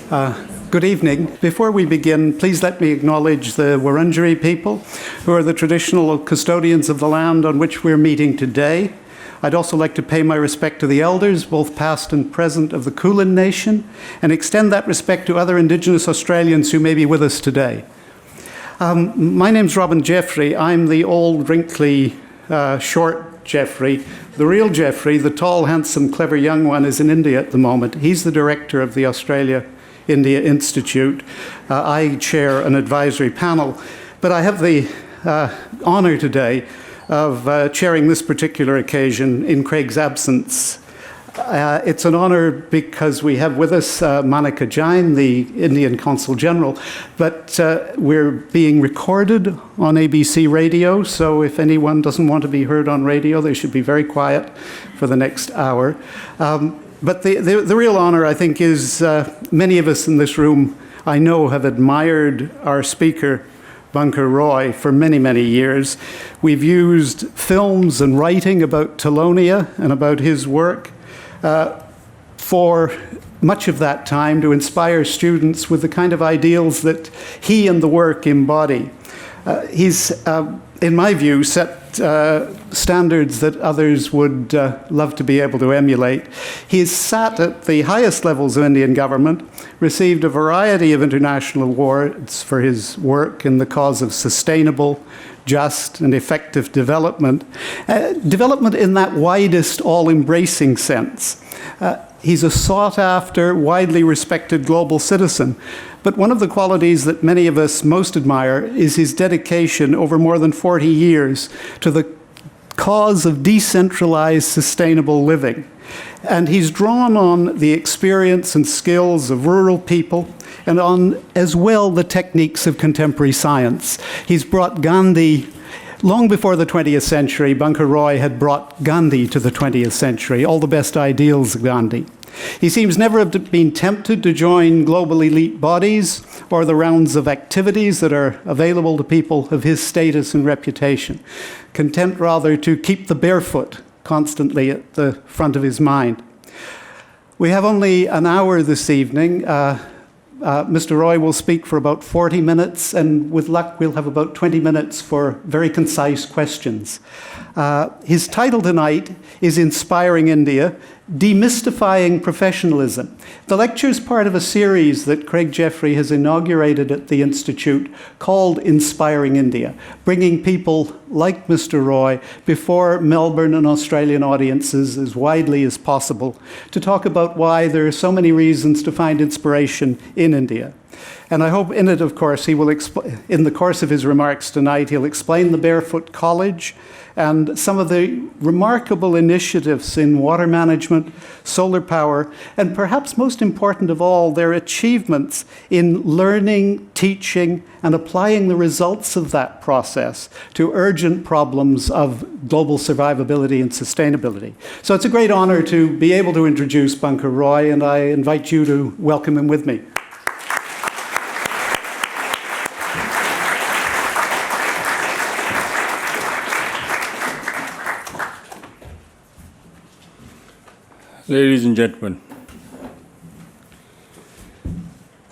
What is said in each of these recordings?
Good evening. Before we begin, please let me acknowledge the Wurundjeri people, who are the traditional custodians of the land on which we're meeting today. I'd also like to pay my respect to the elders, both past and present, of the Kulin Nation, and extend that respect to other Indigenous Australians who may be with us today. My name's Robin Jeffrey. I'm the old, wrinkly, short Jeffrey. The real Jeffrey, the tall, handsome, clever young one, is in India at the moment. He's the director of the Australia-India Institute. I chair an advisory panel, but I have the honor today of chairing this particular occasion in Craig's absence. It's an honor because we have with us Monica Jain, the Indian Consul General, but we're being recorded on ABC Radio, so if anyone doesn't want to be heard on radio, they should be very quiet for the next hour. But the real honor, I think, is many of us in this room, I know, have admired our speaker, Bunker Roy, for many, many years. We've used films and writing about Tilonia and about his work for much of that time to inspire students with the kind of ideals that he and the work embody. He's, in my view, set standards that others would love to be able to emulate. He's sat at the highest levels of Indian government, received a variety of international awards for his work in the cause of sustainable, just, and effective development. Development in that widest, all-embracing sense. He's a sought-after, widely respected global citizen. But one of the qualities that many of us most admire is his dedication over more than 40 years to the cause of decentralized, sustainable living. And he's drawn on the experience and skills of rural people and on, as well, the techniques of contemporary science. He's brought Gandhi. Long before the 20th century, Bunker Roy had brought Gandhi to the 20th century, all the best ideals of Gandhi. He seems never to have been tempted to join global elite bodies or the rounds of activities that are available to people of his status and reputation, content rather to keep the barefoot constantly at the front of his mind. We have only an hour this evening. Mr. Roy will speak for about 40 minutes, and with luck, we'll have about 20 minutes for very concise questions. His title tonight is Inspiring India, Demystifying Professionalism. The lecture is part of a series that Craig Jeffrey has inaugurated at the Institute called Inspiring India, bringing people like Mr. Roy before Melbourne and Australian audiences as widely as possible to talk about why there are so many reasons to find inspiration in India. And I hope in it, of course, he will in the course of his remarks tonight, he'll explain the Barefoot College and some of the remarkable initiatives in water management, solar power, and perhaps most important of all, their achievements in learning, teaching, and applying the results of that process to urgent problems of global survivability and sustainability. So it's a great honor to be able to introduce Bunker Roy, and I invite you to welcome him with me. Ladies and gentlemen,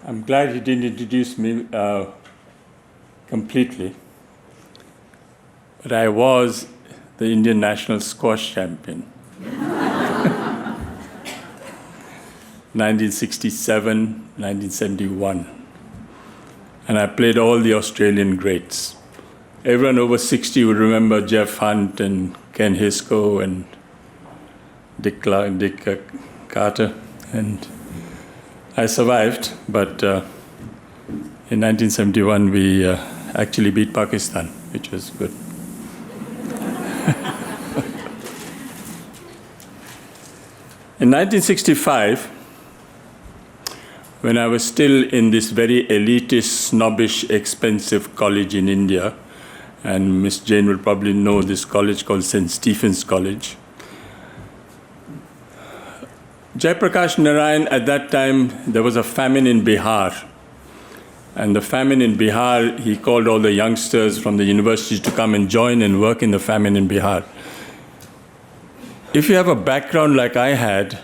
I'm glad you didn't introduce me completely, but I was the Indian national squash champion. 1967, 1971. And I played all the Australian greats. Everyone over 60 would remember Jeff Hunt and Ken Hisco and Dick Carter, and I survived, but in 1971 we actually beat Pakistan, which was good. In 1965, when I was still in this very elitist, snobbish, expensive college in India, and Miss Jane will probably know this college called St. Stephen's College, Jayaprakash Narayan, at that time, there was a famine in Bihar. And the famine in Bihar, he called all the youngsters from the universities to come and join and work in the famine in Bihar. If you have a background like I had,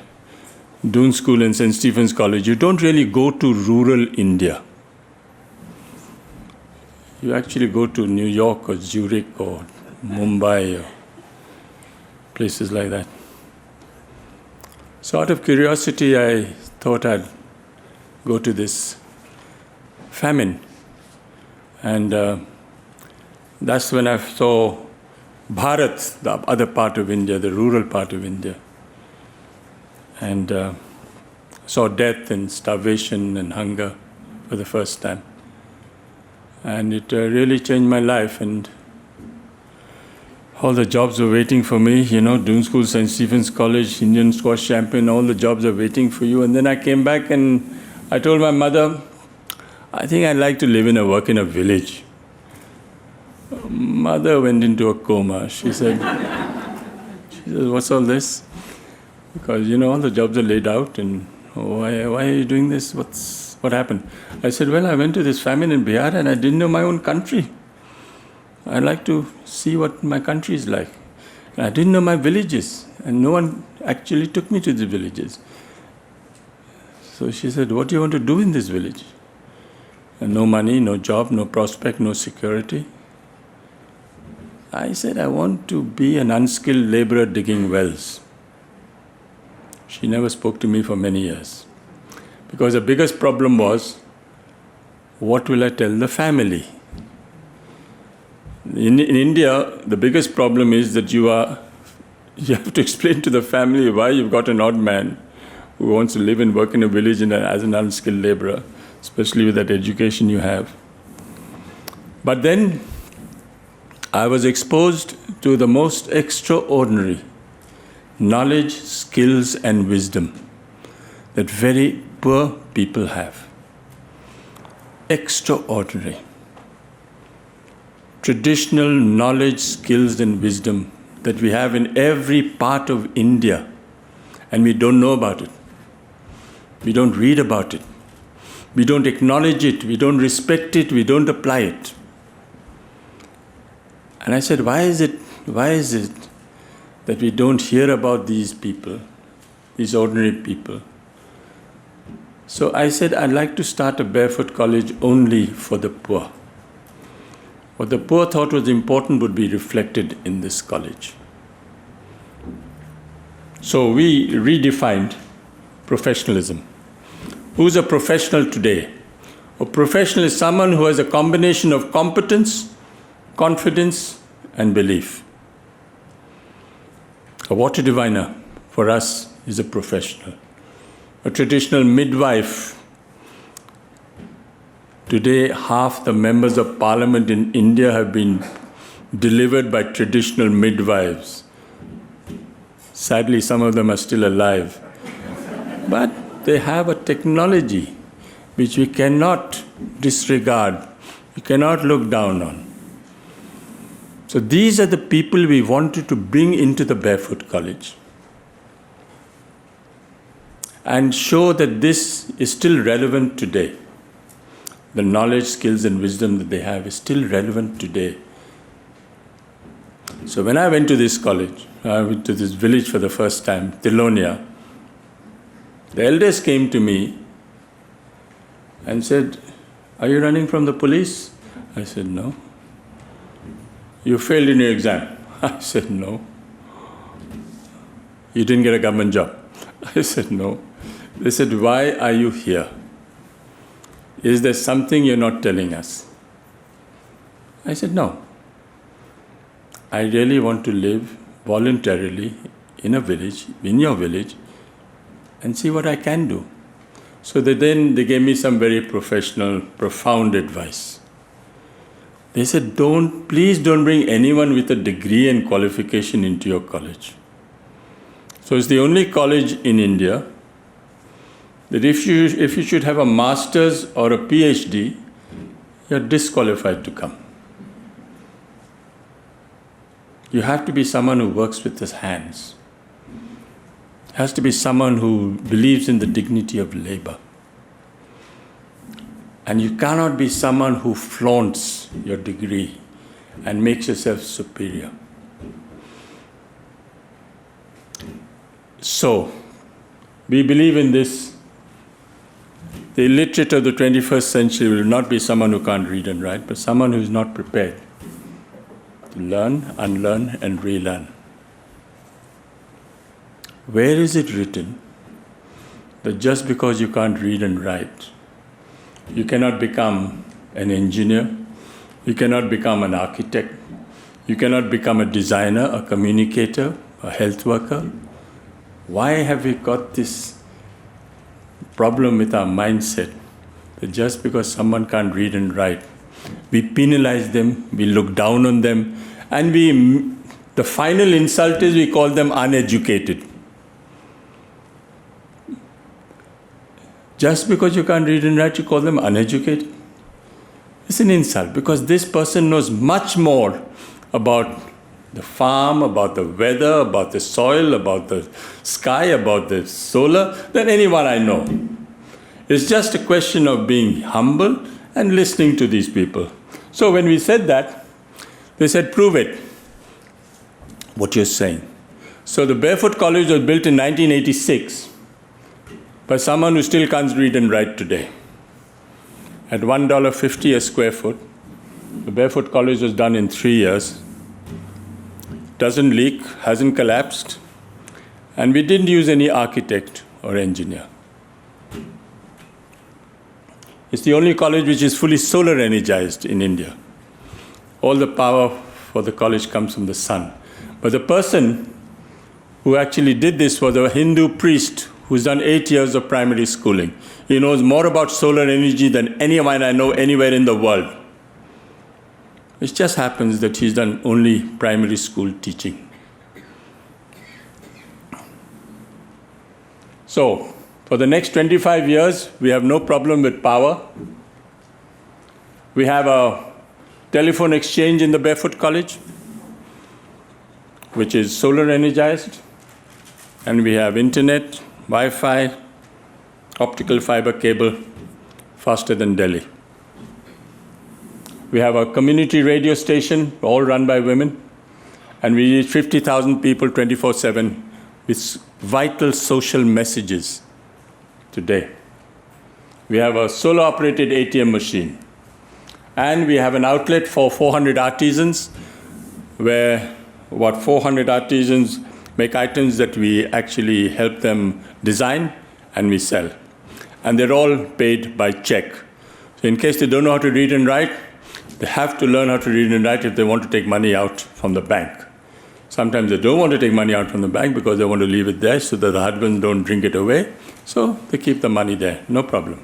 Doon School and St. Stephen's College, you don't really go to rural India. You actually go to New York or Zurich or Mumbai or places like that. So out of curiosity, I thought I'd go to this famine. And that's when I saw Bharat, the other part of India, the rural part of India. And saw death and starvation and hunger for the first time. And it really changed my life, and all the jobs were waiting for me, Doon School, St. Stephen's College, Indian squash champion, all the jobs are waiting for you. And then I came back and I told my mother, I think I'd like to work in a village. Mother went into a coma. She said, what's all this? Because, all the jobs are laid out, and why are you doing this? What happened? I said, well, I went to this famine in Bihar and I didn't know my own country. I'd like to see what my country is like. And I didn't know my villages, and no one actually took me to the villages. So she said, what do you want to do in this village? And no money, no job, no prospect, no security. I said, I want to be an unskilled laborer digging wells. She never spoke to me for many years. Because the biggest problem was, what will I tell the family? In India, the biggest problem is that you have to explain to the family why you've got an odd man who wants to live and work in a village as an unskilled laborer, especially with that education you have. But then I was exposed to the most extraordinary knowledge, skills, and wisdom that very poor people have. Extraordinary. Traditional knowledge, skills, and wisdom that we have in every part of India, and we don't know about it. We don't read about it. We don't acknowledge it. We don't respect it. We don't apply it. And I said, why is it that we don't hear about these people, these ordinary people? So I said, I'd like to start a Barefoot College only for the poor. What the poor thought was important would be reflected in this college. So we redefined professionalism. Who's a professional today? A professional is someone who has a combination of competence, confidence, and belief. A water diviner, for us, is a professional. A traditional midwife. Today, half the members of parliament in India have been delivered by traditional midwives. Sadly, some of them are still alive. But they have a technology which we cannot disregard, we cannot look down on. So these are the people we wanted to bring into the Barefoot College and show that this is still relevant today. The knowledge, skills, and wisdom that they have is still relevant today. So when I went to this college, I went to this village for the first time, Tilonia, the elders came to me and said, are you running from the police? I said, no. You failed in your exam. I said, no. You didn't get a government job. I said, no. They said, why are you here? Is there something you're not telling us? I said, no. I really want to live voluntarily in a village, in your village, and see what I can do. So then they gave me some very professional, profound advice. They said, please don't bring anyone with a degree and qualification into your college. So it's the only college in India that if you should have a master's or a PhD, you're disqualified to come. You have to be someone who works with his hands. It has to be someone who believes in the dignity of labor. And you cannot be someone who flaunts your degree and makes yourself superior. So, We believe in this. The illiterate of the 21st century will not be someone who can't read and write, but someone who is not prepared to learn, unlearn, and relearn. Where is it written that just because you can't read and write, you cannot become an engineer, you cannot become an architect, you cannot become a designer, a communicator, a health worker? Why have we got this problem with our mindset that just because someone can't read and write, we penalize them, we look down on them, and the final insult is we call them uneducated. Just because you can't read and write, you call them uneducated? It's an insult, because this person knows much more about the farm, about the weather, about the soil, about the sky, about the solar, than anyone I know. It's just a question of being humble and listening to these people. So when we said that, they said, prove it, what you're saying. So the Barefoot College was built in 1986 by someone who still can't read and write today. At $1.50 a square foot, the Barefoot College was done in 3 years. Doesn't leak, hasn't collapsed, and we didn't use any architect or engineer. It's the only college which is fully solar energized in India. All the power for the college comes from the sun. But the person who actually did this was a Hindu priest who's done 8 years of primary schooling. He knows more about solar energy than anyone I know anywhere in the world. It just happens that he's done only primary school teaching. So, for the next 25 years, we have no problem with power. We have a telephone exchange in the Barefoot College, which is solar energized. And we have internet, Wi-Fi, optical fiber cable, faster than Delhi. We have a community radio station, all run by women, and we reach 50,000 people 24/7 with vital social messages today. We have a solar-operated ATM machine, and we have an outlet for 400 artisans, where 400 artisans make items that we actually help them design and we sell. And they're all paid by check. So in case they don't know how to read and write, they have to learn how to read and write if they want to take money out from the bank. Sometimes they don't want to take money out from the bank because they want to leave it there so that the husbands don't drink it away. So they keep the money there, no problem.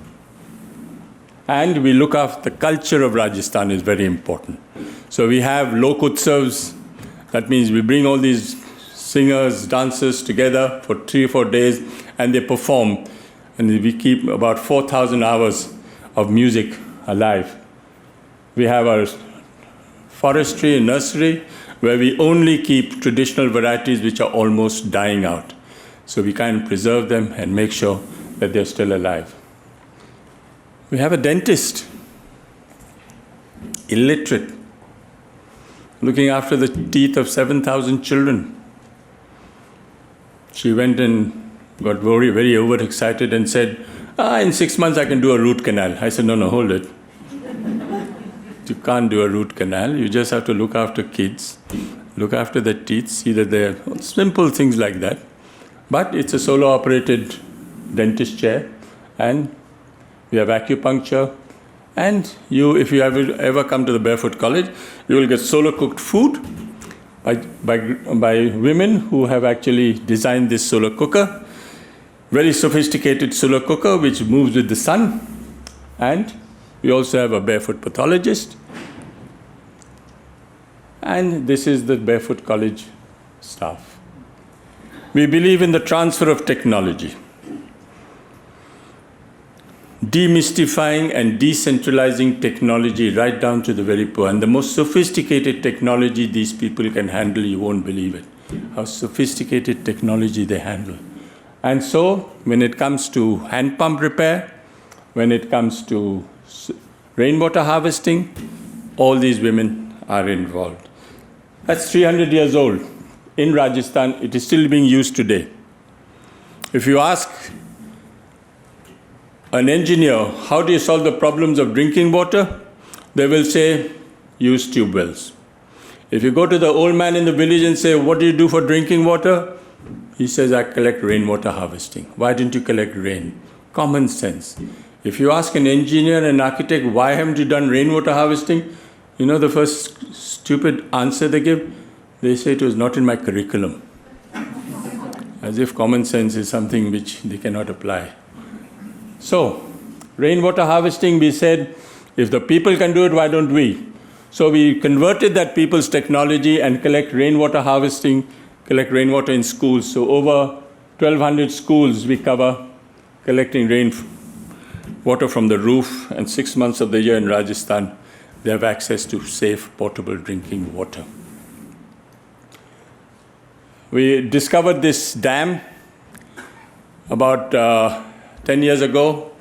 And we look after the culture of Rajasthan is very important. So we have lok utsavs. That means we bring all these singers, dancers together for 3 or 4 days, and they perform. And we keep about 4,000 hours of music alive. We have our forestry and nursery, where we only keep traditional varieties which are almost dying out. So we kind of preserve them and make sure that they're still alive. We have a dentist, illiterate, looking after the teeth of 7,000 children. She went and got very, very overexcited and said, in 6 months I can do a root canal. I said, no, hold it. You can't do a root canal. You just have to look after kids, look after their teeth, see that they're simple things like that. But it's a solar-operated dentist chair, and we have acupuncture. And if you ever come to the Barefoot College, you will get solar-cooked food by women who have actually designed this solar cooker. Very sophisticated solar cooker which moves with the sun. And we also have a barefoot pathologist. And this is the Barefoot College staff. We believe in the transfer of technology, demystifying and decentralizing technology right down to the very poor. And the most sophisticated technology these people can handle, you won't believe it, how sophisticated technology they handle. And so when it comes to hand pump repair, when it comes to rainwater harvesting, all these women are involved. That's 300 years old. In Rajasthan, it is still being used today. If you ask an engineer, how do you solve the problems of drinking water? They will say, use tube wells. If you go to the old man in the village and say, what do you do for drinking water? He says, I collect rainwater harvesting. Why didn't you collect rain? Common sense. If you ask an engineer and an architect, why haven't you done rainwater harvesting? You know the first stupid answer they give? They say it was not in my curriculum. As if common sense is something which they cannot apply. So, rainwater harvesting, we said, if the people can do it, why don't we? So we converted that people's technology and collect rainwater harvesting, collect rainwater in schools. So over 1,200 schools we cover, collecting rainwater from the roof, and 6 months of the year in Rajasthan, they have access to safe, portable drinking water. We discovered this dam about 10 years ago,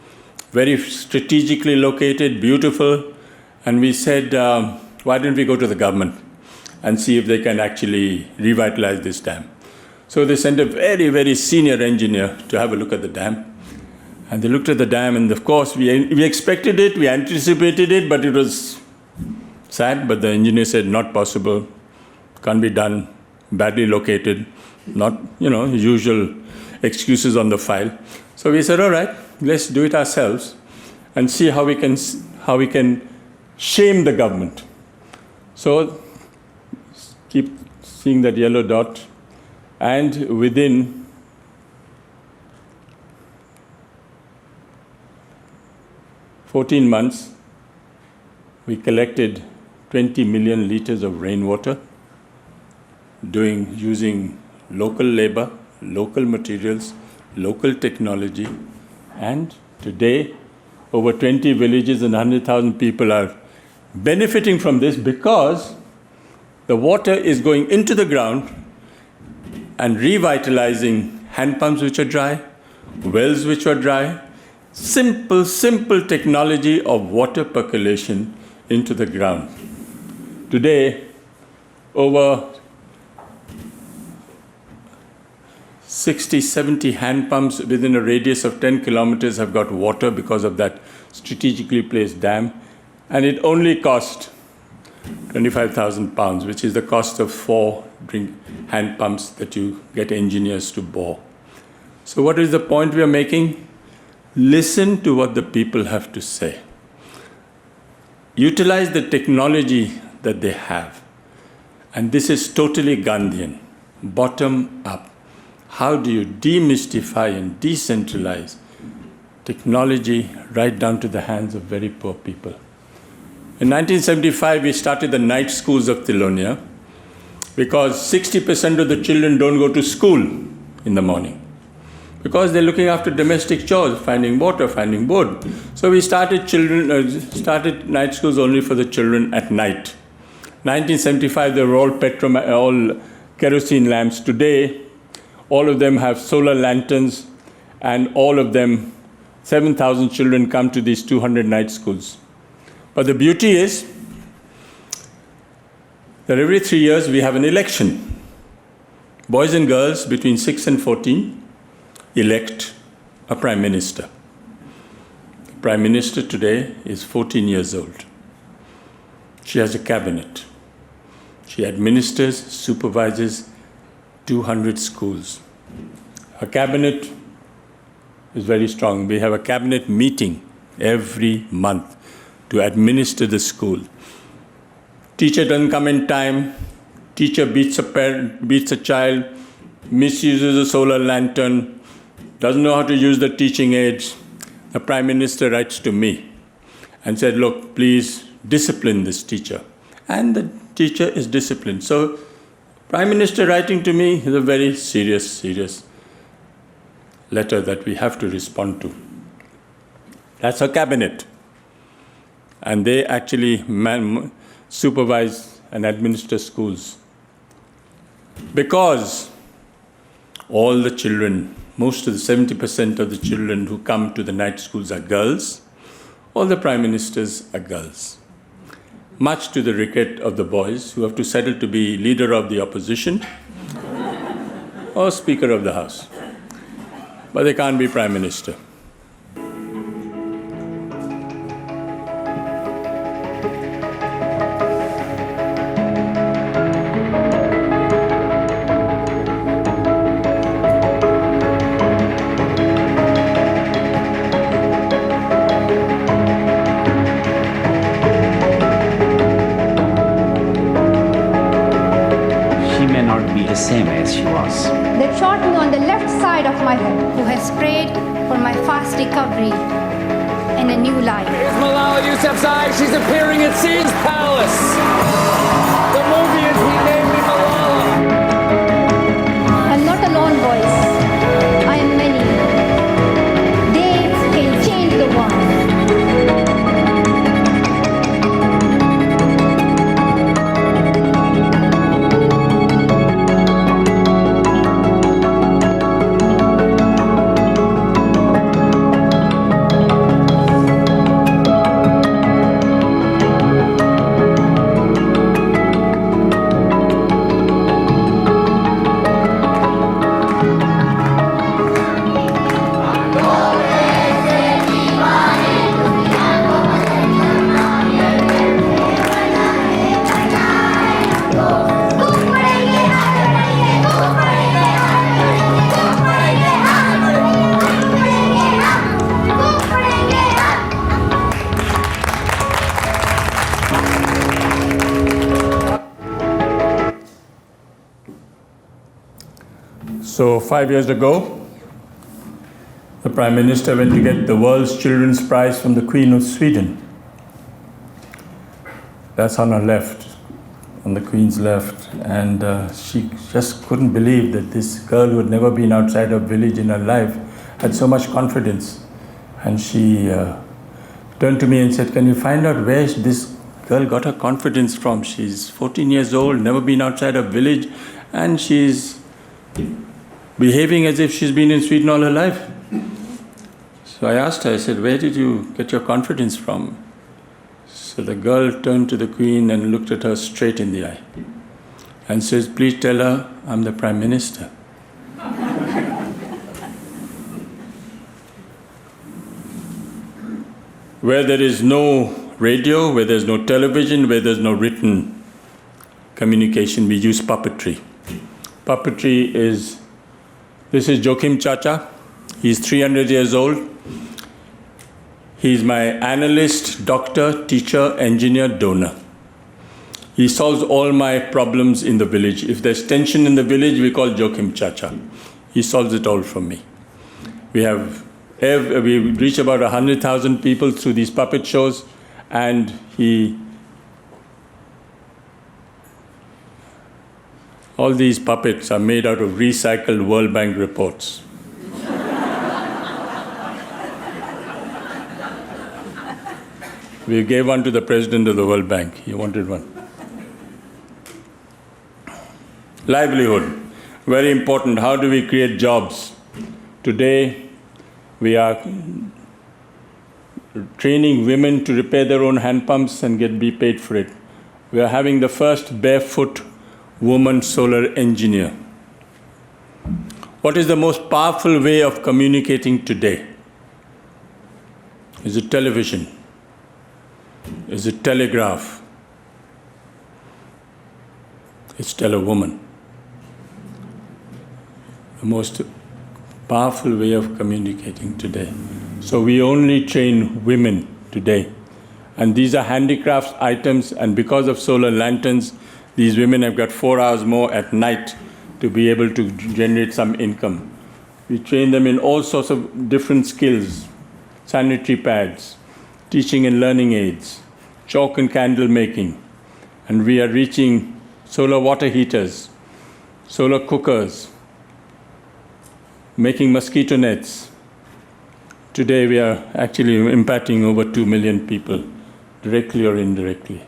very strategically located, beautiful, and we said, why don't we go to the government and see if they can actually revitalize this dam? So they sent a very, very senior engineer to have a look at the dam. And they looked at the dam, and of course, we expected it, we anticipated it, but it was sad. But the engineer said, not possible, can't be done, badly located, not, usual excuses on the file. So we said, all right, let's do it ourselves and see how we can shame the government. So keep seeing that yellow dot, and within $14 months, we collected 20 million liters of rainwater, using local labor, local materials, local technology, and today over 20 villages and 100,000 people are benefiting from this because the water is going into the ground and revitalizing hand pumps which are dry, wells which are dry, simple technology of water percolation into the ground. Today, over 60, 70 hand pumps within a radius of 10 kilometers have got water because of that strategically placed dam. And it only cost 25,000 pounds, which is the cost of 4 hand pumps that you get engineers to bore. So what is the point we are making? Listen to what the people have to say. Utilize the technology that they have. And this is totally Gandhian, bottom up. How do you demystify and decentralize technology right down to the hands of very poor people? In 1975, we started the night schools of Tilonia because 60% of the children don't go to school in the morning because they're looking after domestic chores, finding water, finding wood. So we started night schools only for the children at night. 1975, they were all kerosene lamps. Today, all of them have solar lanterns, and all of them, 7,000 children come to these 200 night schools. But the beauty is that every 3 years we have an election. Boys and girls between 6 and 14 elect a prime minister. The prime minister today is 14 years old. She has a cabinet. She administers, supervises 200 schools. Her cabinet is very strong. We have a cabinet meeting every month to administer the school. Teacher doesn't come in time. Teacher beats a child, misuses a solar lantern, doesn't know how to use the teaching aids. The Prime Minister writes to me and said, look, please discipline this teacher. And the teacher is disciplined. So Prime Minister writing to me is a very serious letter that we have to respond to. That's her cabinet. And they actually supervise and administer schools. Because all the children, most of the 70% of the children who come to the night schools are girls, all the prime ministers are girls. Much to the regret of the boys who have to settle to be leader of the opposition or speaker of the house. but they can't be Prime Minister. She may not be the same as she was. They shot me on the left side of my head, who has prayed for my fast recovery and a new life. Here's Malala Yousafzai. She's appearing at Caesar's Palace. The movie is We Named Me Malala. I'm not a lone voice. I am many. They can change the world. So 5 years ago, the Prime Minister went to get the World's Children's Prize from the Queen of Sweden. That's on her left, on the Queen's left. And she just couldn't believe that this girl who had never been outside her village in her life had so much confidence. And she turned to me and said, "Can you find out where this girl got her confidence from? She's 14 years old, never been outside her village, and she's behaving as if she's been in Sweden all her life." So I asked her, I said, "Where did you get your confidence from?" So the girl turned to the Queen and looked at her straight in the eye and says, "Please tell her I'm the Prime Minister." Where there is no radio, where there's no television, where there's no written communication, we use puppetry. Puppetry is, this is Joachim Chacha. He's 300 years old. He's my analyst, doctor, teacher, engineer, donor. He solves all my problems in the village. If there's tension in the village, we call Joachim Chacha. He solves it all for me. We reach about 100,000 people through these puppet shows, and all these puppets are made out of recycled World Bank reports. We gave one to the president of the World Bank. He wanted one. Livelihood, very important. How do we create jobs? Today, we are training women to repair their own hand pumps and be paid for it. We are having the first barefoot woman solar engineer. What is the most powerful way of communicating today? Is it television? Is it telegraph? It's tell a woman. The most powerful way of communicating today. So we only train women today. And these are handicrafts items, and because of solar lanterns, these women have got 4 hours more at night to be able to generate some income. We train them in all sorts of different skills, sanitary pads, teaching and learning aids, chalk and candle making. And we are reaching solar water heaters, solar cookers, making mosquito nets. Today we are actually impacting over 2 million people, directly or indirectly.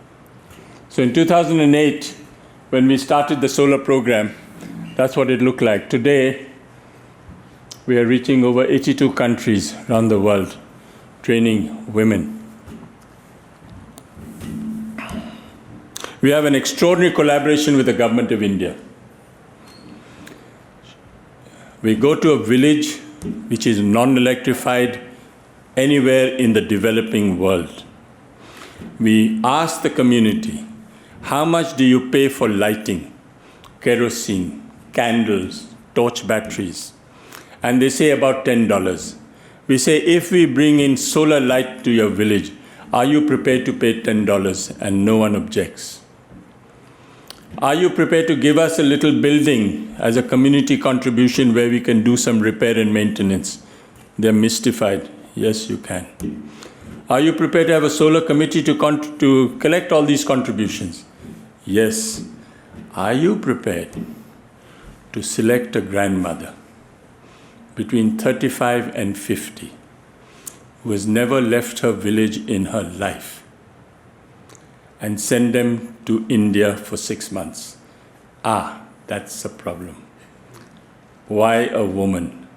So in 2008, when we started the solar program, that's what it looked like. Today, we are reaching over 82 countries around the world, training women. We have an extraordinary collaboration with the government of India. We go to a village which is non-electrified anywhere in the developing world. We asked the community, how much do you pay for lighting, kerosene, candles, torch batteries? And they say about $10. We say, if we bring in solar light to your village, are you prepared to pay $10? And no one objects. Are you prepared to give us a little building as a community contribution where we can do some repair and maintenance? They're mystified. Yes, you can. Are you prepared to have a solar committee to collect all these contributions? Yes. Are you prepared to select a grandmother between 35 and 50 who has never left her village in her life and send them to India for 6 months? That's a problem. Why a woman?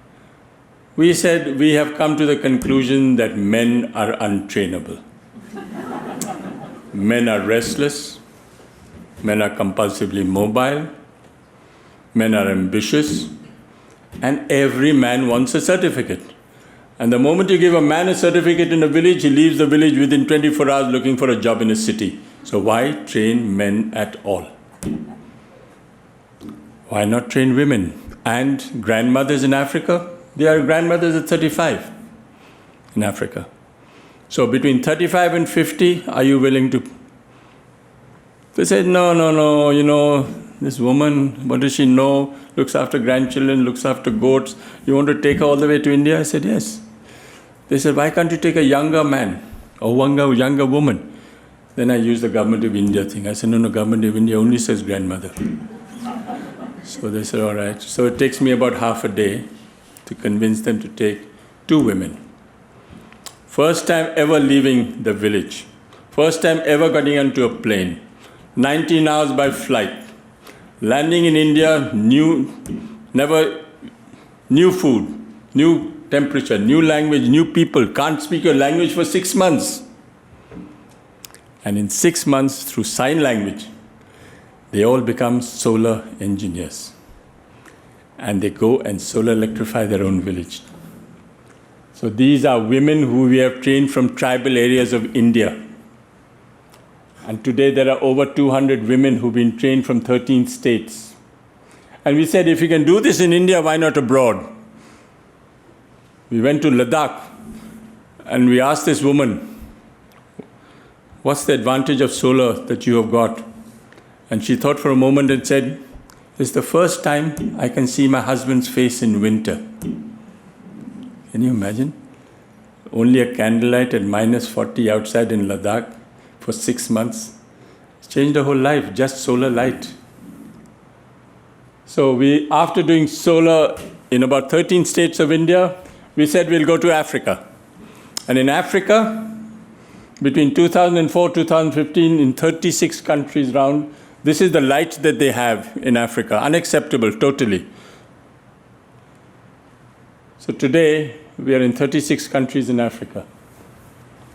We said we have come to the conclusion that men are untrainable. Men are restless. Men are compulsively mobile. Men are ambitious. And every man wants a certificate. And the moment you give a man a certificate in a village, he leaves the village within 24 hours looking for a job in a city. So why train men at all? Why not train women? And grandmothers in Africa? They are grandmothers at 35 in Africa. So between 35 and 50, are you willing to? They said, no, this woman, what does she know? Looks after grandchildren, looks after goats. You want to take her all the way to India? I said, yes. They said, why can't you take a younger man or younger woman? Then I used the government of India thing. I said, no, government of India only says grandmother. So they said, all right. So it takes me about half a day to convince them to take 2 women. First time ever leaving the village. First time ever getting onto a plane. 19 hours by flight. Landing in India, new food, new temperature, new language, new people. Can't speak your language for 6 months. And in 6 months, through sign language, they all become solar engineers. And they go and solar electrify their own village. So these are women who we have trained from tribal areas of India. And today there are over 200 women who've been trained from 13 states. And we said, if you can do this in India, why not abroad? We went to Ladakh and we asked this woman, what's the advantage of solar that you have got? And she thought for a moment and said, it's the first time I can see my husband's face in winter. Can you imagine? Only a candlelight at -40 outside in Ladakh for 6 months. It's changed her whole life, just solar light. So after doing solar in about 13 states of India, we said we'll go to Africa. And in Africa, between 2004 2015, in 36 countries around, this is the light that they have in Africa. Unacceptable, totally. So today, we are in 36 countries in Africa.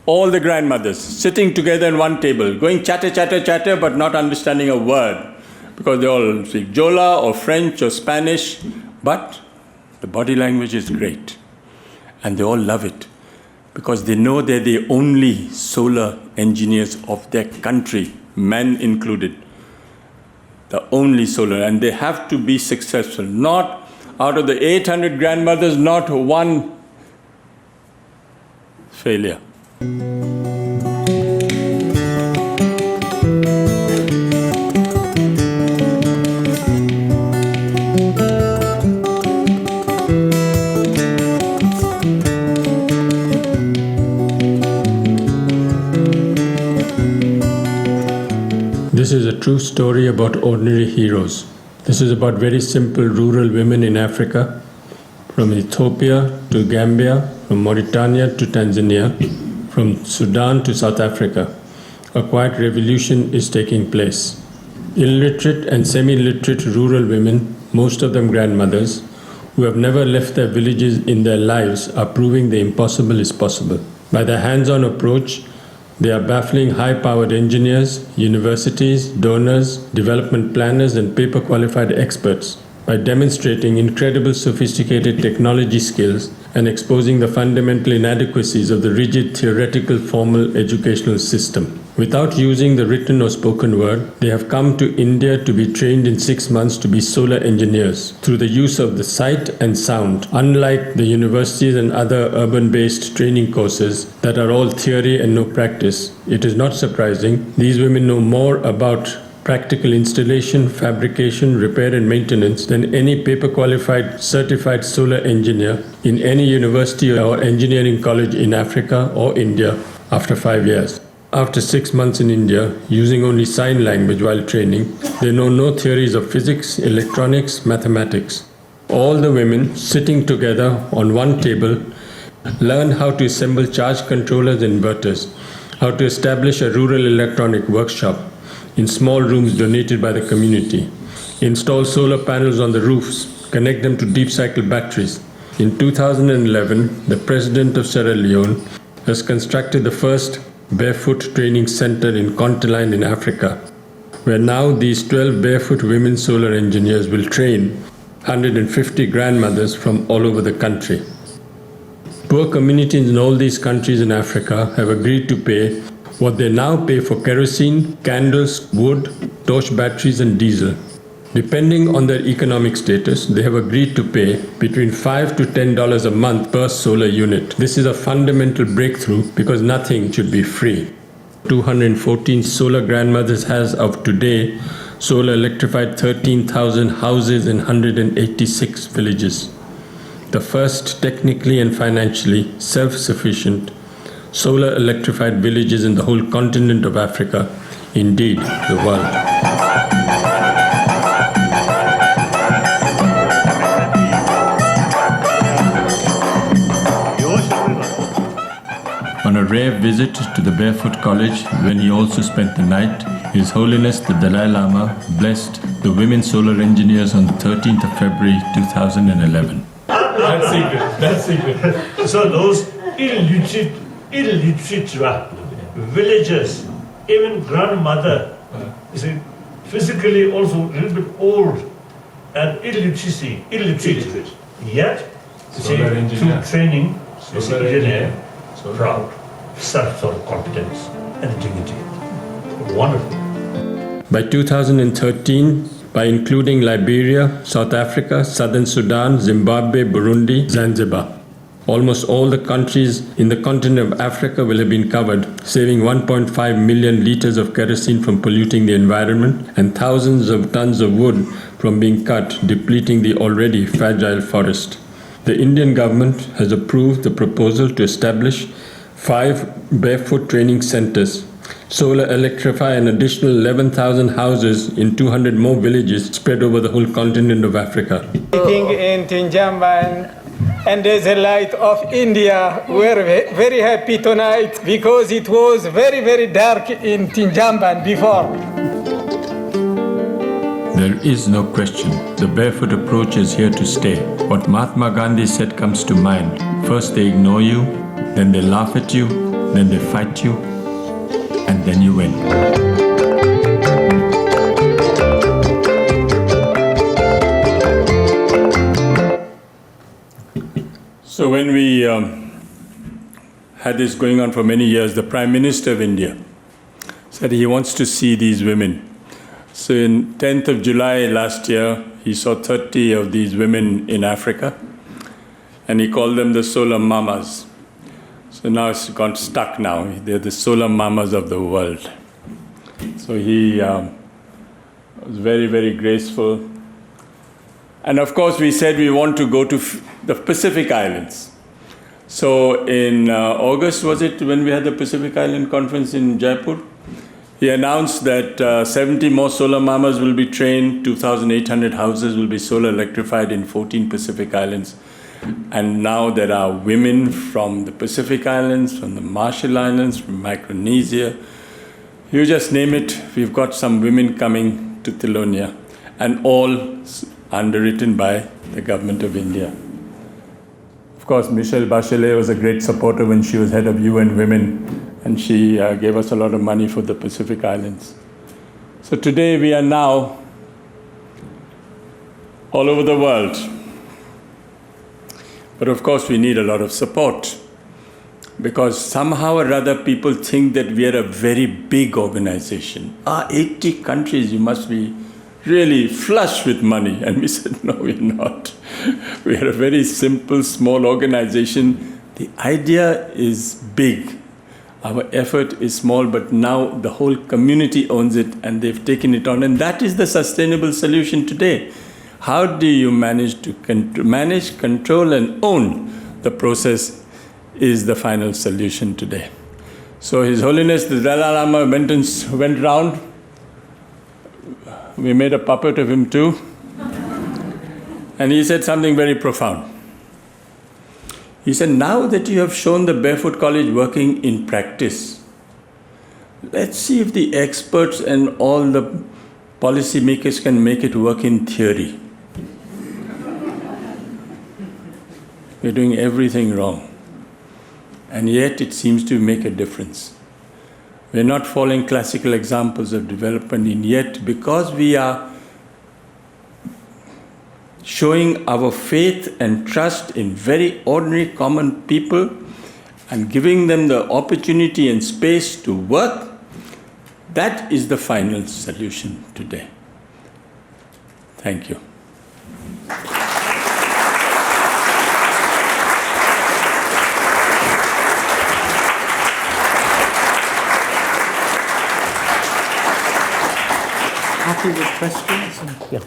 All the grandmothers sitting together at one table, going chatter, but not understanding a word. Because they all speak Jola or French or Spanish. But the body language is great. And they all love it. Because they know they're the only solar engineers of their country, men included. The only solar, and they have to be successful. Not out of the 800 grandmothers, not one failure. This is a true story about ordinary heroes. This is about very simple rural women in Africa, from Ethiopia to Gambia, from Mauritania to Tanzania, from Sudan to South Africa. A quiet revolution is taking place. Illiterate and semi-literate rural women, most of them grandmothers, who have never left their villages in their lives, are proving the impossible is possible. By their hands-on approach, they are baffling high-powered engineers, universities, donors, development planners, and paper-qualified experts. by demonstrating incredible sophisticated technology skills and exposing the fundamental inadequacies of the rigid theoretical formal educational system. Without using the written or spoken word, they have come to India to be trained in 6 months to be solar engineers through the use of the sight and sound, unlike the universities and other urban-based training courses that are all theory and no practice. It is not surprising these women know more about practical installation, fabrication, repair and maintenance than any paper-qualified certified solar engineer in any university or engineering college in Africa or India after 5 years. After 6 months in India, using only sign language while training, they know no theories of physics, electronics, mathematics. All the women sitting together on one table learn how to assemble charge controllers and inverters, how to establish a rural electronic workshop in small rooms donated by the community, install solar panels on the roofs, connect them to deep cycle batteries. In 2011, the president of Sierra Leone has constructed the first Barefoot Training Center in Contaline in Africa, where now these 12 barefoot women solar engineers will train 150 grandmothers from all over the country. Poor communities in all these countries in Africa have agreed to pay what they now pay for kerosene, candles, wood, torch batteries and diesel. Depending on their economic status, they have agreed to pay between $5 to $10 a month per solar unit. This is a fundamental breakthrough because nothing should be free. 214 solar grandmothers has of today solar electrified 13,000 houses in 186 villages. The first technically and financially self-sufficient solar electrified villages in the whole continent of Africa, indeed the world. On a rare visit to the Barefoot College, when he also spent the night, His Holiness the Dalai Lama blessed the women solar engineers on the 13th of February 2011. That's secret. So those illiterate villagers, even grandmother, you see, physically also a little bit old and illiterate. Yet, you see, through training, as an engineer, proud, self-confidence and dignity. Wonderful. By 2013, by including Liberia, South Africa, Southern Sudan, Zimbabwe, Burundi, Zanzibar, almost all the countries in the continent of Africa will have been covered, saving 1.5 million liters of kerosene from polluting the environment and thousands of tons of wood from being cut, depleting the already fragile forest. The Indian government has approved the proposal to establish 5 barefoot training centers, solar electrify an additional 11,000 houses in 200 more villages spread over the whole continent of Africa. Speaking in Tinjamban and there's a light of India. We're very happy tonight because it was very, very dark in Tinjamban before. There is no question. The barefoot approach is here to stay. What Mahatma Gandhi said comes to mind. First they ignore you, then they laugh at you, then they fight you, and then you win. So when we had this going on for many years, the Prime Minister of India said he wants to see these women. So in 10th of July last year, he saw 30 of these women in Africa, and he called them the solar mamas. So now it's gone stuck now. They're the solar mamas of the world. So he was very, very graceful. And of course, we said we want to go to the Pacific Islands. So in August, was it, when we had the Pacific Island Conference in Jaipur? He announced that 70 more solar mamas will be trained, 2,800 houses will be solar electrified in 14 Pacific Islands. And now there are women from the Pacific Islands, from the Marshall Islands, from Micronesia. You just name it, we've got some women coming to Tilonia, and all underwritten by the government of India. Of course, Michelle Bachelet was a great supporter when she was head of UN Women, and she gave us a lot of money for the Pacific Islands. So today we are now all over the world. But of course, we need a lot of support, because somehow or other people think that we are a very big organization. 80 countries, you must be really flush with money. And we said, no, we're not. We are a very simple, small organization. The idea is big. Our effort is small, but now the whole community owns it and they've taken it on. And that is the sustainable solution today. How do you manage to manage, control, and own the process is the final solution today. So His Holiness the Dalai Lama went round. We made a puppet of him too. And he said something very profound. He said, now that you have shown the Barefoot College working in practice, let's see if the experts and all the policymakers can make it work in theory. We're doing everything wrong. And yet it seems to make a difference. We're not following classical examples of development, and yet because we are showing our faith and trust in very ordinary common people and giving them the opportunity and space to work, that is the final solution today. Thank you. Happy with questions? Yeah.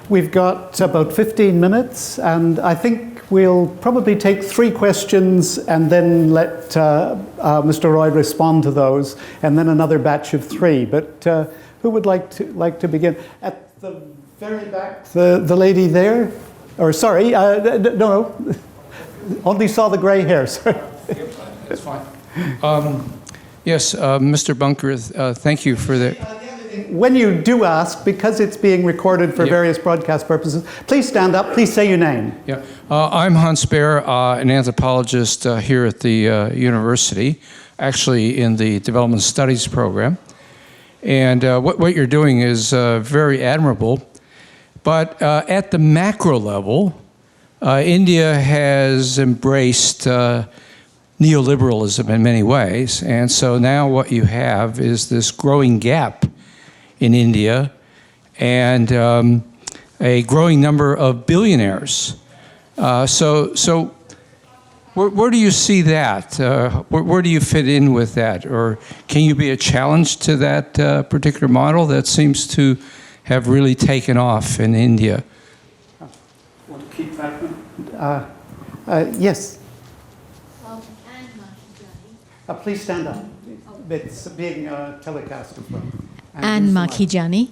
We've got about 15 minutes, and I think we'll probably take 3 questions and then let Mr. Roy respond to those, and then another batch of 3. But who would like to begin? At the very back, the lady there? Or sorry, no, only saw the gray hair, sorry. That's fine. Yes, Mr. Bunker, thank you for the... When you do ask, because it's being recorded for various broadcast purposes, please stand up, please say your name. Yeah, I'm Hans Baer, an anthropologist here at the university, actually in the Development Studies program. And what you're doing is very admirable. But at the macro level, India has embraced neoliberalism in many ways. And so now what you have is this growing gap in India, and a growing number of billionaires. So where do you see that? Where do you fit in with that? Or can you be a challenge to that particular model that seems to have really taken off in India? Want to keep that? Yes. Please stand up. It's being telecast as well. Anne Makhijani.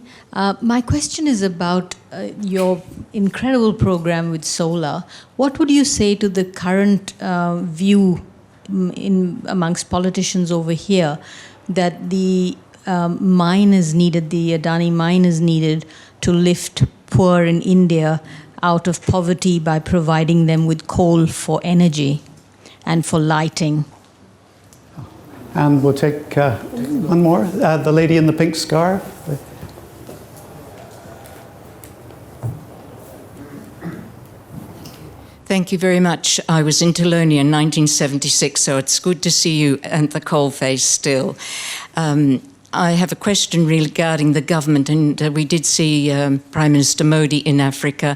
My question is about your incredible program with solar. What would you say to the current view amongst politicians over here that the mine is needed, the Adani mine is needed to lift poor in India out of poverty by providing them with coal for energy and for lighting? And we'll take one more. The lady in the pink scarf. Thank you very much. I was in Tilonia in 1976, so it's good to see you at the coalface still. I have a question regarding the government, and we did see Prime Minister Modi in Africa.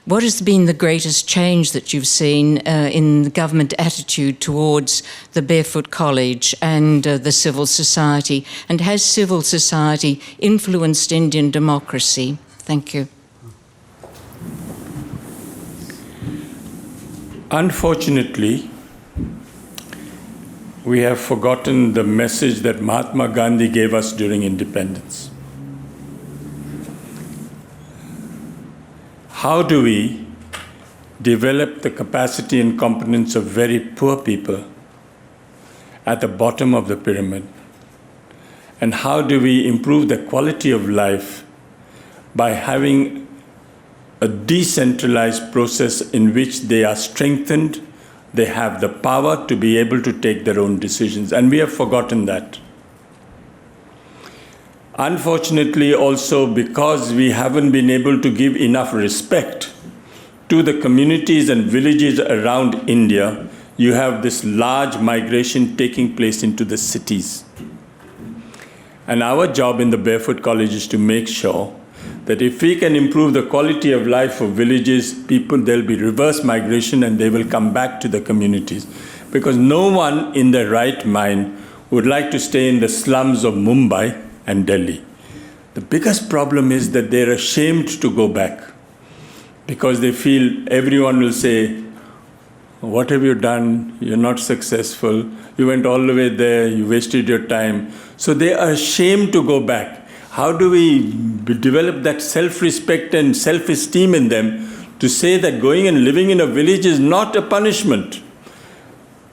What has been the greatest change that you've seen in the government attitude towards the Barefoot College and the civil society? And has civil society influenced Indian democracy? Thank you. Unfortunately, we have forgotten the message that Mahatma Gandhi gave us during independence. How do we develop the capacity and competence of very poor people at the bottom of the pyramid? And how do we improve the quality of life by having a decentralized process in which they are strengthened, they have the power to be able to take their own decisions, and we have forgotten that. Unfortunately, also because we haven't been able to give enough respect to the communities and villages around India, you have this large migration taking place into the cities. And our job in the Barefoot College is to make sure that if we can improve the quality of life of villages, people, there'll be reverse migration and they will come back to the communities. Because no one in their right mind would like to stay in the slums of Mumbai and Delhi. The biggest problem is that they're ashamed to go back because they feel everyone will say, what have you done? You're not successful. You went all the way there. You wasted your time. So they are ashamed to go back. How do we develop that self-respect and self-esteem in them to say that going and living in a village is not a punishment?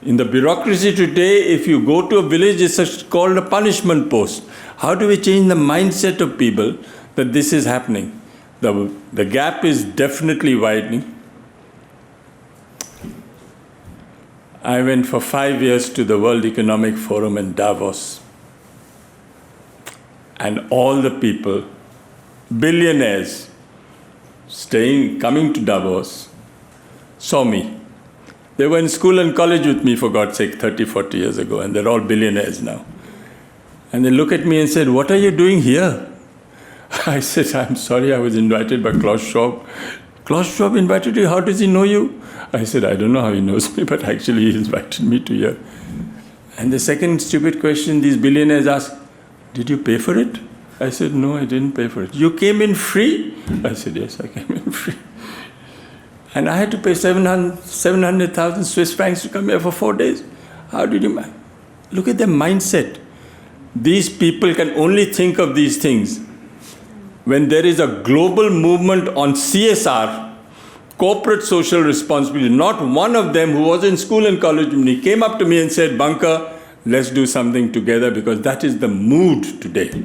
In the bureaucracy today, if you go to a village, it's called a punishment post. How do we change the mindset of people that this is happening? The gap is definitely widening. I went for 5 years to the World Economic Forum in Davos. And all the people, billionaires, coming to Davos, saw me. They were in school and college with me, for God's sake, 30, 40 years ago, and they're all billionaires now. And they look at me and said, what are you doing here? I said, I'm sorry, I was invited by Klaus Schwab. Klaus Schwab invited you? How does he know you? I said, I don't know how he knows me, but actually he invited me to here. And the second stupid question these billionaires asked, did you pay for it? I said, no, I didn't pay for it. You came in free? I said, yes, I came in free. And I had to pay 700,000 Swiss francs to come here for 4 days. How did you... Look at their mindset. These people can only think of these things when there is a global movement on CSR, corporate social responsibility. Not one of them who was in school and college when he came up to me and said, Bunker, let's do something together, because that is the mood today.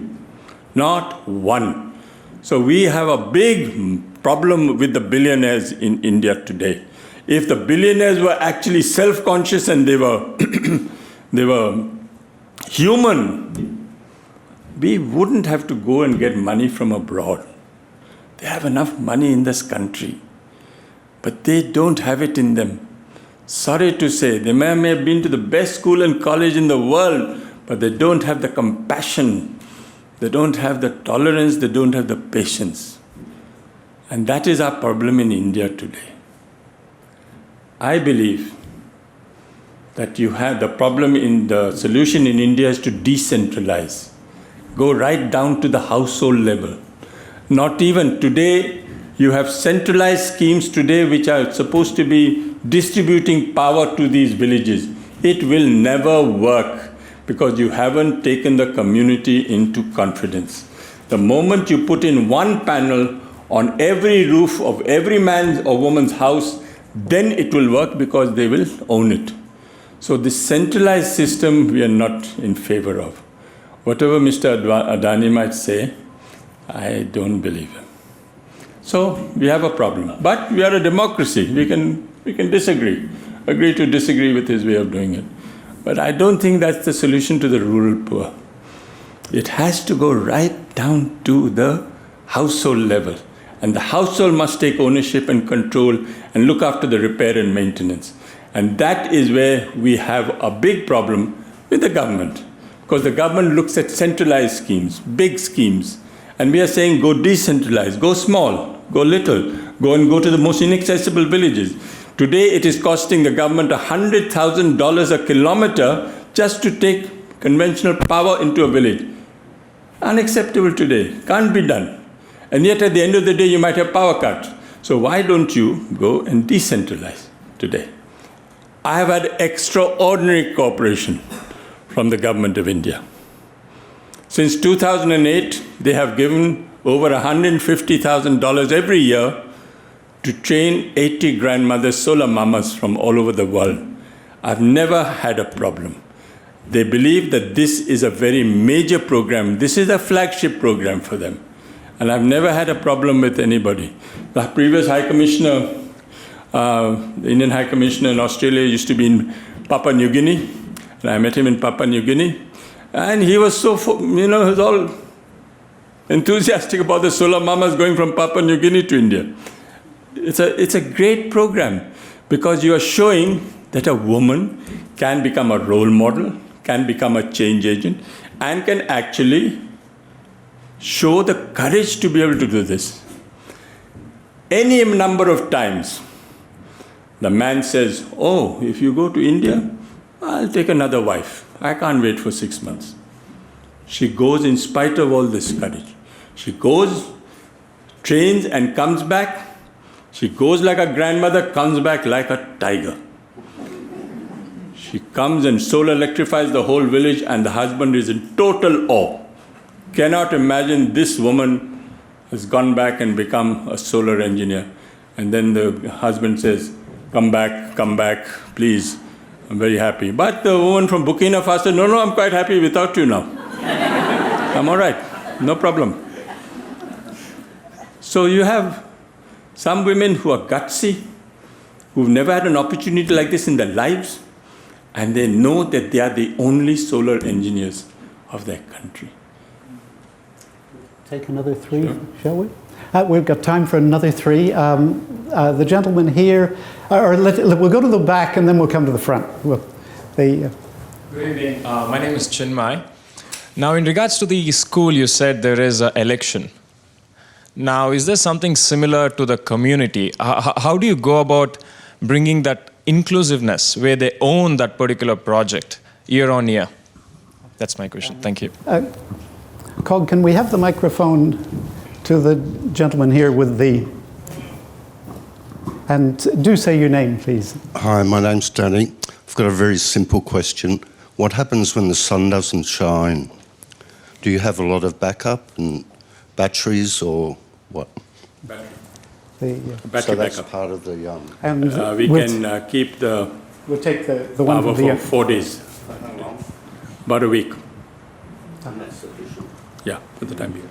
Not one. So we have a big problem with the billionaires in India today. If the billionaires were actually self-conscious and they were human, we wouldn't have to go and get money from abroad. They have enough money in this country, but they don't have it in them. Sorry to say, they may have been to the best school and college in the world, but they don't have the compassion, they don't have the tolerance, they don't have the patience. And that is our problem in India today. I believe that you have the problem in the solution in India is to decentralize. Go right down to the household level. Not even today, you have centralized schemes today which are supposed to be distributing power to these villages. It will never work because you haven't taken the community into confidence. The moment you put in one panel on every roof of every man's or woman's house, then it will work because they will own it. So this centralized system we are not in favor of. Whatever Mr. Adani might say, I don't believe him. So we have a problem. But we are a democracy. We can disagree, agree to disagree with his way of doing it. But I don't think that's the solution to the rural poor. It has to go right down to the household level. And the household must take ownership and control and look after the repair and maintenance. And that is where we have a big problem with the government. Because the government looks at centralized schemes, big schemes. And we are saying go decentralize, go small, go little, go to the most inaccessible villages. Today it is costing the government $100,000 a kilometer just to take conventional power into a village. Unacceptable today, can't be done. And yet at the end of the day you might have power cuts. So why don't you go and decentralize today? I have had extraordinary cooperation from the government of India. Since 2008, they have given over $150,000 every year to train 80 grandmothers, solar mamas from all over the world. I've never had a problem. They believe that this is a very major program. This is a flagship program for them. And I've never had a problem with anybody. The previous High Commissioner, the Indian High Commissioner in Australia used to be in Papua New Guinea. And I met him in Papua New Guinea. And he was so, he was all enthusiastic about the solar mamas going from Papua New Guinea to India. It's a great program because you are showing that a woman can become a role model, can become a change agent, and can actually show the courage to be able to do this. Any number of times, the man says, oh, if you go to India, I'll take another wife. I can't wait for 6 months. She goes in spite of all this courage. She goes, trains and comes back. She goes like a grandmother, comes back like a tiger. She comes and solar electrifies the whole village, and the husband is in total awe. Cannot imagine this woman has gone back and become a solar engineer. And then the husband says, come back, please. I'm very happy. But the woman from Burkina Faso, no, I'm quite happy without you now. I'm all right, no problem. So you have some women who are gutsy, who've never had an opportunity like this in their lives, and they know that they are the only solar engineers of their country. Take another three, shall we? We've got time for another three. The gentleman here, we'll go to the back and then we'll come to the front. Good evening. My name is Chinmay. Now, in regards to the school, you said there is an election. Now, is there something similar to the community? How do you go about bringing that inclusiveness where they own that particular project year on year? That's my question. Thank you. Cog, can we have the microphone to the gentleman here with the... And do say your name, please. Hi, my name's Danny. I've got a very simple question. What happens when the sun doesn't shine? Do you have a lot of backup and batteries or what? Battery So that's backup. part of the... We can keep the We'll take the one power from the... for 4 days. About a week. And that's sufficient. Yeah, for the time being.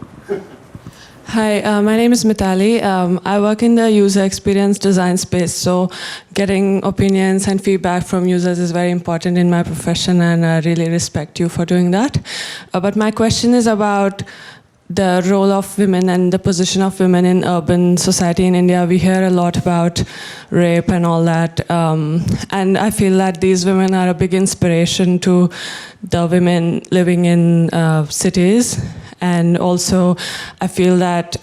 Hi, my name is Mitali. I work in the user experience design space, so getting opinions and feedback from users is very important in my profession, and I really respect you for doing that. But my question is about the role of women and the position of women in urban society in India. We hear a lot about rape and all that, and I feel that these women are a big inspiration to the women living in cities. And also, I feel that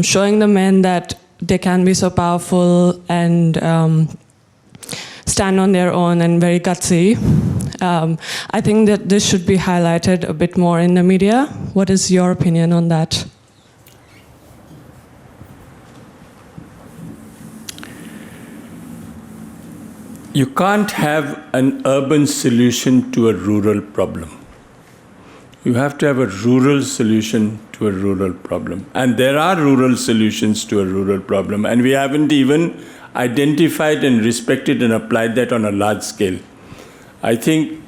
showing the men that they can be so powerful and stand on their own and very gutsy, I think that this should be highlighted a bit more in the media. What is your opinion on that? You can't have an urban solution to a rural problem. You have to have a rural solution to a rural problem. And there are rural solutions to a rural problem, and we haven't even identified and respected and applied that on a large scale. I think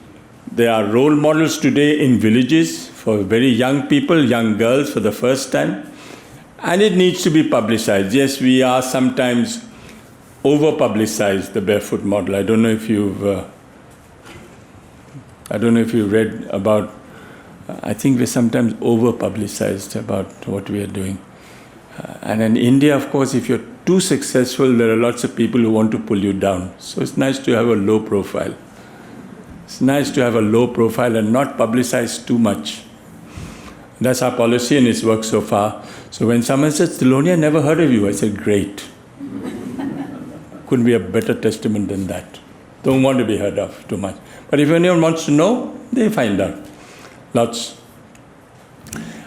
there are role models today in villages for very young people, young girls for the first time, and it needs to be publicized. Yes, we are sometimes over-publicized, the Barefoot model. I don't know if you've read about. I think we're sometimes over-publicized about what we are doing. And in India, of course, if you're too successful, there are lots of people who want to pull you down. So it's nice to have a low profile. It's nice to have a low profile and not publicize too much. That's our policy, and it's worked so far. So when someone says, Tilonia, never heard of you, I said, great. Couldn't be a better testament than that. Don't want to be heard of too much. But if anyone wants to know, they find out. Lots.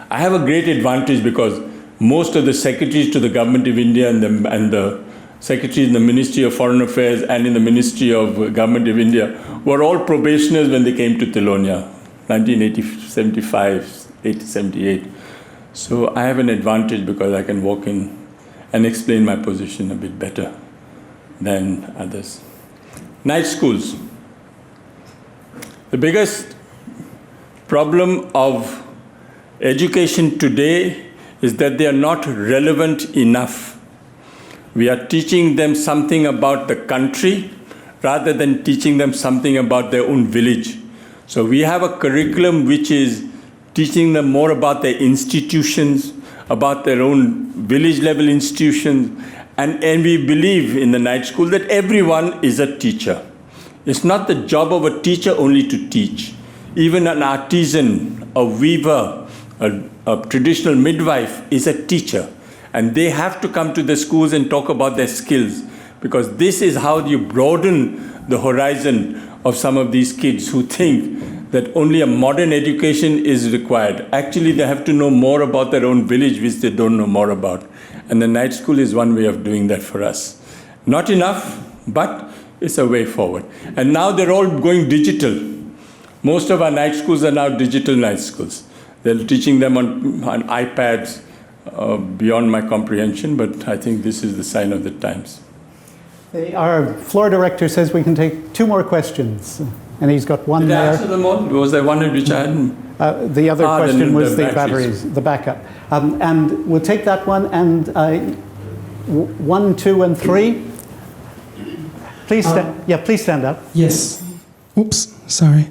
I have a great advantage because most of the secretaries to the government of India and the secretaries in the Ministry of Foreign Affairs and in the Ministry of Government of India were all probationers when they came to Tilonia, 1975, 78. So I have an advantage because I can walk in and explain my position a bit better than others. Night schools. The biggest problem of education today is that they are not relevant enough. We are teaching them something about the country rather than teaching them something about their own village. So we have a curriculum which is teaching them more about their institutions, about their own village level institutions. And we believe in the night school that everyone is a teacher. It's not the job of a teacher only to teach. Even an artisan, a weaver, a traditional midwife is a teacher. And they have to come to the schools and talk about their skills, because this is how you broaden the horizon of some of these kids who think that only a modern education is required. Actually, they have to know more about their own village, which they don't know more about. And the night school is one way of doing that for us. Not enough, but it's a way forward. And now they're all going digital. Most of our night schools are now digital night schools. They're teaching them on iPads, beyond my comprehension, but I think this is the sign of the times. Our floor director says we can take 2 more questions, and he's got one Did I there. answer them all? Was there one in which I hadn't? The other question was the batteries. batteries, the backup. And we'll take that one, and 1, 2, and 3. Please, please stand up. Yes. Oops, sorry.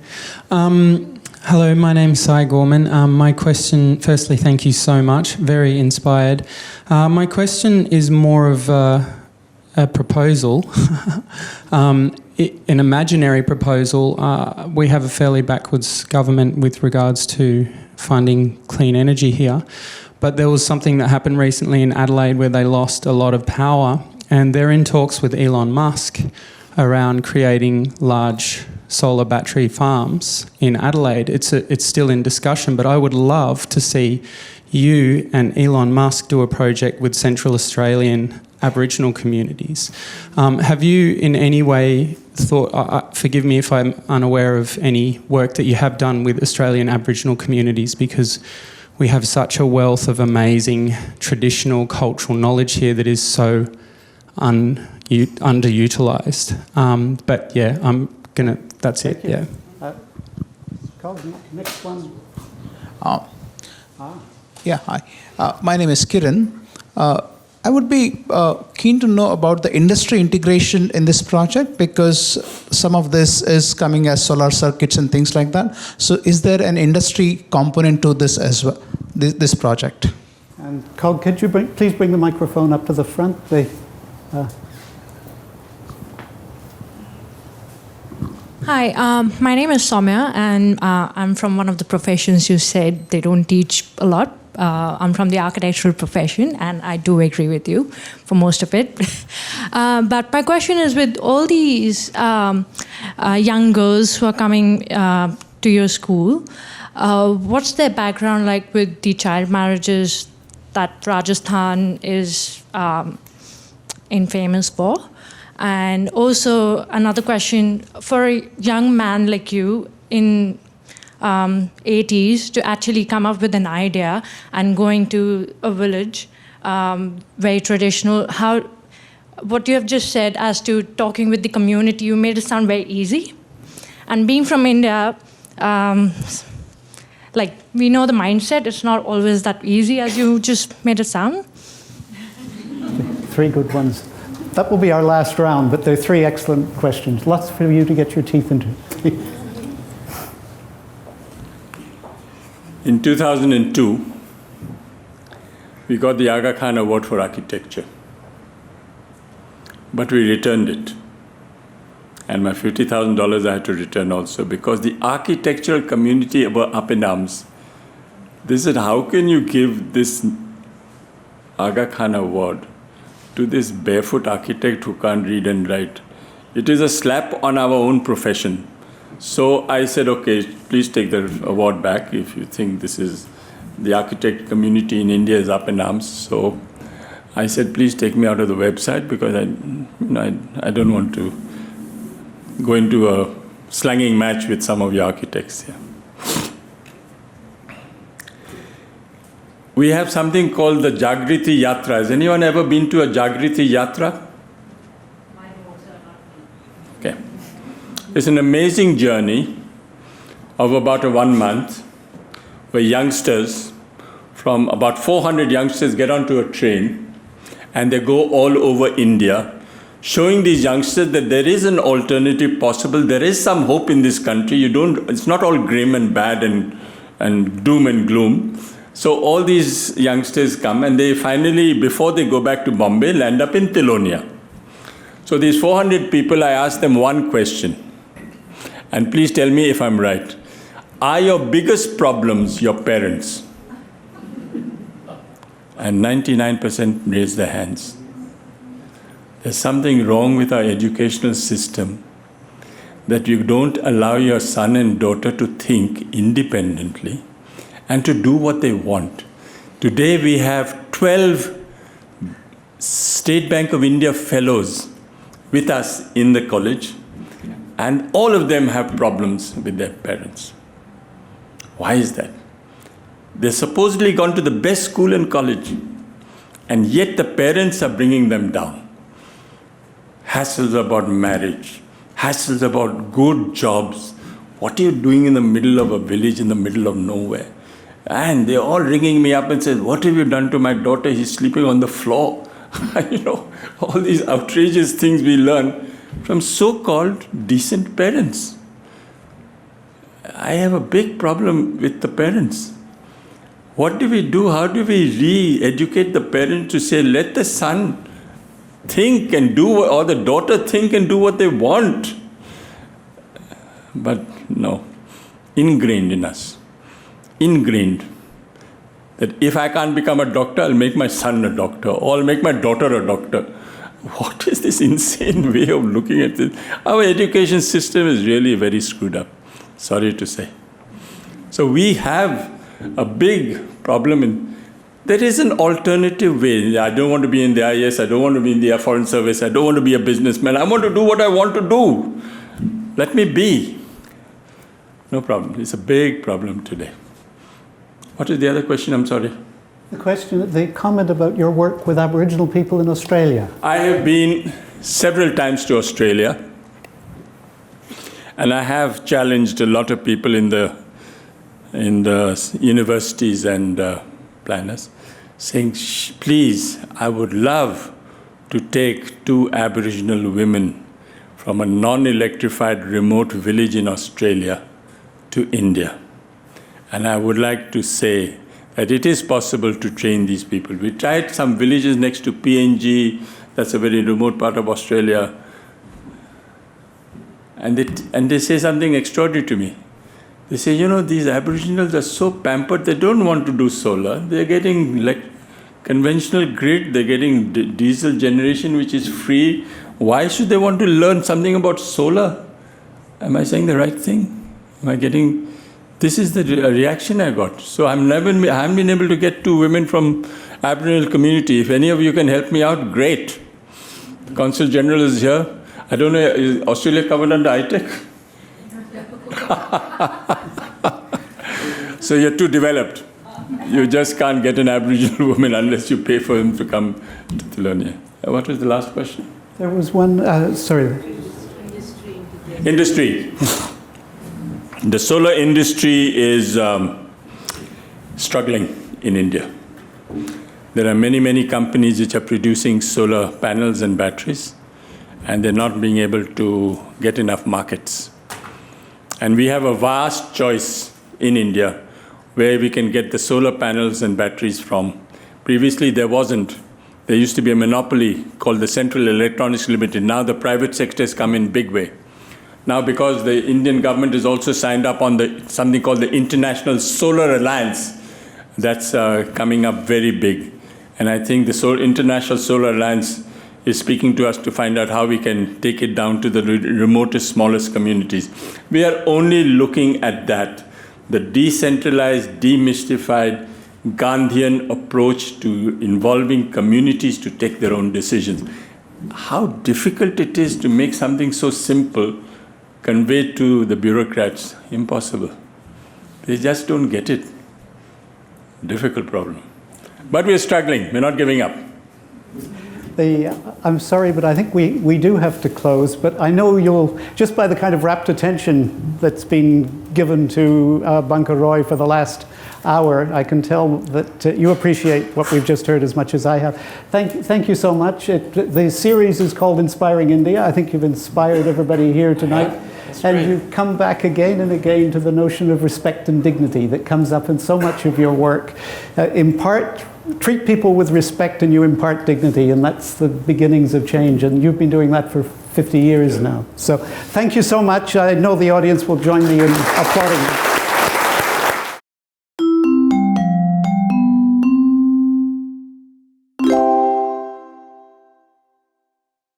Hello, my name's Sai Gorman. My question, firstly, thank you so much. Very inspired. My question is more of a proposal, an imaginary proposal. We have a fairly backwards government with regards to funding clean energy here, but there was something that happened recently in Adelaide where they lost a lot of power, and they're in talks with Elon Musk around creating large solar battery farms in Adelaide. It's still in discussion, but I would love to see you and Elon Musk do a project with Central Australian Aboriginal communities. Have you in any way thought, forgive me if I'm unaware of any work that you have done with Australian Aboriginal communities, because we have such a wealth of amazing traditional cultural knowledge here that is so underutilised. But yeah, that's it, yeah. Next one. Yeah, hi. My name is Kiran. I would be keen to know about the industry integration in this project, because some of this is coming as solar circuits and things like that. So is there an industry component to this as well, this project? And Cog, could you please bring the microphone up to the front? Hi, my name is Soumya, and I'm from one of the professions you said they don't teach a lot. I'm from the architectural profession, and I do agree with you for most of it. But my question is, with all these young girls who are coming to your school, what's their background like with the child marriages that Rajasthan is infamous for? And also another question, for a young man like you in 80s to actually come up with an idea and going to a village, very traditional, what you have just said as to talking with the community, you made it sound very easy. And being from India, we know the mindset, it's not always that easy as you just made it sound. 3 good ones. That will be our last round, but they're 3 excellent questions. Lots for you to get your teeth into. In 2002, we got the Aga Khan Award for Architecture, but we returned it. And my $50,000 I had to return also, because the architectural community were up in arms. They said, how can you give this Aga Khan Award to this barefoot architect who can't read and write? It is a slap on our own profession. So I said, okay, please take the award back if you think this is, the architect community in India is up in arms. So I said, please take me out of the website, because I don't want to go into a slanging match with some of your architects here. We have something called the Jagriti Yatra. Has anyone ever been to a Jagriti Yatra? Okay. It's an amazing journey of about 1 month, where youngsters, from about 400 youngsters, get onto a train and they go all over India, showing these youngsters that there is an alternative possible. There is some hope in this country. It's not all grim and bad and doom and gloom. So all these youngsters come and they finally, before they go back to Bombay, land up in Tilonia. So these 400 people, I asked them one question. And please tell me if I'm right. Are your biggest problems your parents? And 99% raised their hands. There's something wrong with our educational system that you don't allow your son and daughter to think independently and to do what they want. Today we have 12 State Bank of India fellows with us in the college, and all of them have problems with their parents. Why is that? They're supposedly gone to the best school and college, and yet the parents are bringing them down. Hassles about marriage, hassles about good jobs. What are you doing in the middle of a village, in the middle of nowhere? And they're all ringing me up and says, what have you done to my daughter? He's sleeping on the floor. All these outrageous things we learn from so-called decent parents. I have a big problem with the parents. What do we do? How do we re-educate the parents to say, let the son think and do, or the daughter think and do what they want? But no, ingrained in us. Ingrained. That if I can't become a doctor, I'll make my son a doctor, or I'll make my daughter a doctor. What is this insane way of looking at this? Our education system is really very screwed up. Sorry to say. So we have a big problem there is an alternative way. I don't want to be in the IAS, I don't want to be in the Air Foreign Service, I don't want to be a businessman. I want to do what I want to do. Let me be. No problem. It's a big problem today. What is the other question? I'm sorry. The comment about your work with Aboriginal people in Australia. I have been several times to Australia, and I have challenged a lot of people in the universities and planners, saying, please, I would love to take 2 Aboriginal women from a non-electrified remote village in Australia to India. And I would like to say that it is possible to train these people. We tried some villages next to PNG, that's a very remote part of Australia, and they say something extraordinary to me. They say, these Aboriginals are so pampered, they don't want to do solar. They're getting conventional grid, they're getting diesel generation, which is free. Why should they want to learn something about solar? Am I saying the right thing? This is the reaction I got. So I haven't been able to get 2 women from Aboriginal community. If any of you can help me out, great. The Consul General is here. I don't know, is Australia covered under ITEC? So you're too developed. You just can't get an Aboriginal woman unless you pay for him to come to Tilonia. What was the last question? There was one, sorry. Industry. The solar industry is struggling in India. There are many, many companies which are producing solar panels and batteries, and they're not being able to get enough markets. And we have a vast choice in India where we can get the solar panels and batteries from. Previously, there wasn't. There used to be a monopoly called the Central Electronics Limited. Now the private sector has come in big way. Now, because the Indian government is also signed up on something called the International Solar Alliance, that's coming up very big. And I think the International Solar Alliance is speaking to us to find out how we can take it down to the remotest, smallest communities. We are only looking at that, the decentralized, demystified, Gandhian approach to involving communities to take their own decisions. How difficult it is to make something so simple conveyed to the bureaucrats. Impossible. They just don't get it. Difficult problem. But we're struggling. We're not giving up. I'm sorry, but I think we do have to close. But I know you'll, just by the kind of rapt attention that's been given to Bunker Roy for the last hour, I can tell that you appreciate what we've just heard as much as I have. Thank you so much. The series is called Inspiring India. I think you've inspired everybody here tonight. and you come back again and again to the notion of respect and dignity that comes up in so much of your work. Treat people with respect and you impart dignity, and that's the beginnings of change, and you've been doing that for 50 years now. So thank you so much. I know the audience will join me in applauding.